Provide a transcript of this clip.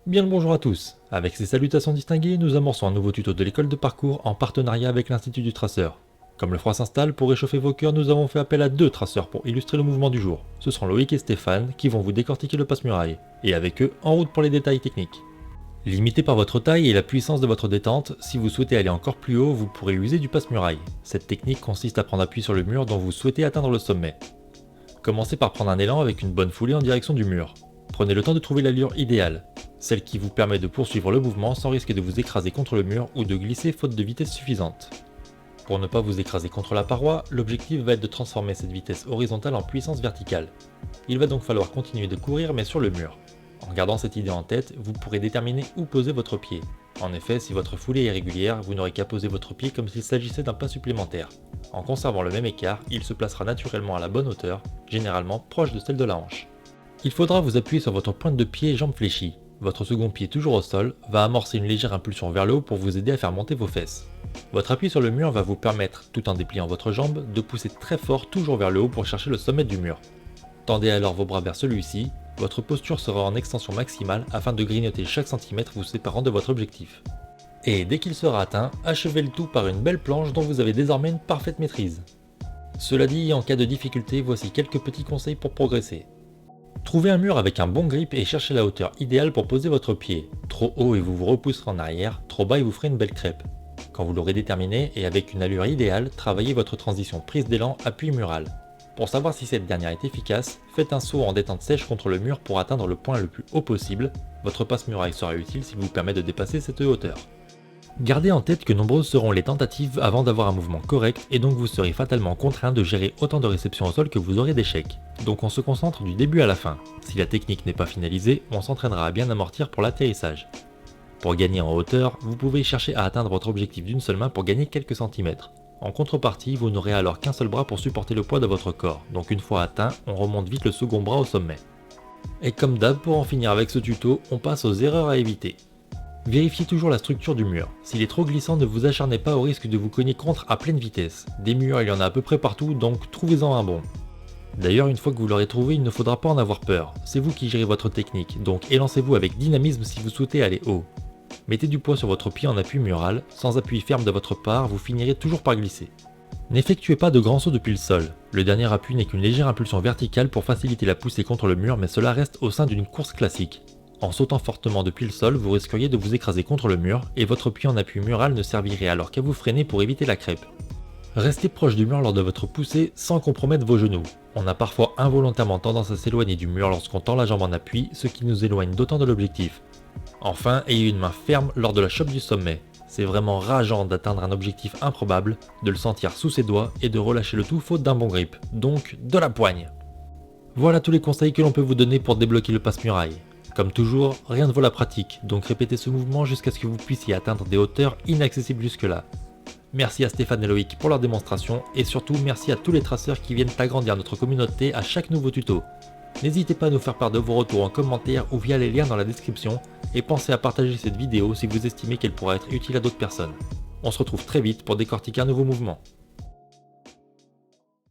Bien le bonjour à tous. Avec ces salutations distinguées, nous amorçons un nouveau tuto de l'école de parcours en partenariat avec l'Institut du Traceur. Comme le froid s'installe, pour réchauffer vos cœurs, nous avons fait appel à deux traceurs pour illustrer le mouvement du jour. Ce seront Loïc et Stéphane qui vont vous décortiquer le passe-muraille, et avec eux, en route pour les détails techniques. Limité par votre taille et la puissance de votre détente, si vous souhaitez aller encore plus haut, vous pourrez user du passe-muraille. Cette technique consiste à prendre appui sur le mur dont vous souhaitez atteindre le sommet. Commencez par prendre un élan avec une bonne foulée en direction du mur. Prenez le temps de trouver l'allure idéale, celle qui vous permet de poursuivre le mouvement sans risquer de vous écraser contre le mur ou de glisser faute de vitesse suffisante. Pour ne pas vous écraser contre la paroi, l'objectif va être de transformer cette vitesse horizontale en puissance verticale. Il va donc falloir continuer de courir mais sur le mur. En gardant cette idée en tête, vous pourrez déterminer où poser votre pied. En effet, si votre foulée est régulière, vous n'aurez qu'à poser votre pied comme s'il s'agissait d'un pas supplémentaire. En conservant le même écart, il se placera naturellement à la bonne hauteur, généralement proche de celle de la hanche. Il faudra vous appuyer sur votre pointe de pied et jambes fléchies. Votre second pied toujours au sol va amorcer une légère impulsion vers le haut pour vous aider à faire monter vos fesses. Votre appui sur le mur va vous permettre, tout en dépliant votre jambe, de pousser très fort toujours vers le haut pour chercher le sommet du mur. Tendez alors vos bras vers celui-ci, votre posture sera en extension maximale afin de grignoter chaque centimètre vous séparant de votre objectif. Et dès qu'il sera atteint, achevez le tout par une belle planche dont vous avez désormais une parfaite maîtrise. Cela dit, en cas de difficulté, voici quelques petits conseils pour progresser. Trouvez un mur avec un bon grip et cherchez la hauteur idéale pour poser votre pied. Trop haut et vous vous repousserez en arrière, trop bas et vous ferez une belle crêpe. Quand vous l'aurez déterminé et avec une allure idéale, travaillez votre transition prise d'élan appui mural. Pour savoir si cette dernière est efficace, faites un saut en détente sèche contre le mur pour atteindre le point le plus haut possible. Votre passe-muraille sera utile s'il vous permet de dépasser cette hauteur. Gardez en tête que nombreuses seront les tentatives avant d'avoir un mouvement correct et donc vous serez fatalement contraint de gérer autant de réceptions au sol que vous aurez d'échecs. Donc on se concentre du début à la fin. Si la technique n'est pas finalisée, on s'entraînera à bien amortir pour l'atterrissage. Pour gagner en hauteur, vous pouvez chercher à atteindre votre objectif d'une seule main pour gagner quelques centimètres. En contrepartie, vous n'aurez alors qu'un seul bras pour supporter le poids de votre corps, donc une fois atteint, on remonte vite le second bras au sommet. Et comme d'hab, pour en finir avec ce tuto, on passe aux erreurs à éviter. Vérifiez toujours la structure du mur. S'il est trop glissant, ne vous acharnez pas au risque de vous cogner contre à pleine vitesse. Des murs, il y en a à peu près partout, donc trouvez-en un bon. D'ailleurs, une fois que vous l'aurez trouvé, il ne faudra pas en avoir peur. C'est vous qui gérez votre technique, donc élancez-vous avec dynamisme si vous souhaitez aller haut. Mettez du poids sur votre pied en appui mural, sans appui ferme de votre part, vous finirez toujours par glisser. N'effectuez pas de grands sauts depuis le sol. Le dernier appui n'est qu'une légère impulsion verticale pour faciliter la poussée contre le mur, mais cela reste au sein d'une course classique. En sautant fortement depuis le sol, vous risqueriez de vous écraser contre le mur, et votre pied en appui mural ne servirait alors qu'à vous freiner pour éviter la crêpe. Restez proche du mur lors de votre poussée sans compromettre vos genoux. On a parfois involontairement tendance à s'éloigner du mur lorsqu'on tend la jambe en appui, ce qui nous éloigne d'autant de l'objectif. Enfin, ayez une main ferme lors de la chope du sommet. C'est vraiment rageant d'atteindre un objectif improbable, de le sentir sous ses doigts et de relâcher le tout faute d'un bon grip. Donc, de la poigne. Voilà tous les conseils que l'on peut vous donner pour débloquer le passe-muraille. Comme toujours, rien ne vaut la pratique, donc répétez ce mouvement jusqu'à ce que vous puissiez atteindre des hauteurs inaccessibles jusque-là. Merci à Stéphane et Loïc pour leur démonstration, et surtout merci à tous les traceurs qui viennent agrandir notre communauté à chaque nouveau tuto. N'hésitez pas à nous faire part de vos retours en commentaire ou via les liens dans la description, et pensez à partager cette vidéo si vous estimez qu'elle pourra être utile à d'autres personnes. On se retrouve très vite pour décortiquer un nouveau mouvement.